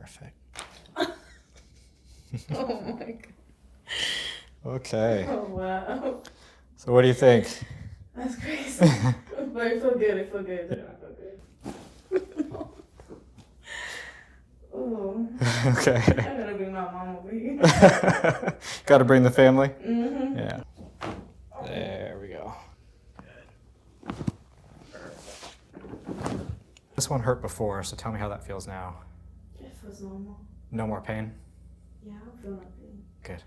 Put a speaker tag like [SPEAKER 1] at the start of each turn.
[SPEAKER 1] Perfect.
[SPEAKER 2] Oh my god.
[SPEAKER 1] Okay.
[SPEAKER 2] Oh wow.
[SPEAKER 1] So what do you think?
[SPEAKER 2] That's crazy. But it feel good. It feel good. It feel good. Oh.
[SPEAKER 1] Okay.
[SPEAKER 2] I gotta bring my mom over here.
[SPEAKER 1] Got to bring the family?
[SPEAKER 2] Mm-hmm.
[SPEAKER 1] Yeah. There we go. This one hurt before, so tell me how that feels now.
[SPEAKER 2] It feels normal.
[SPEAKER 1] No more pain?
[SPEAKER 2] Yeah, I don't feel nothing.
[SPEAKER 1] Good.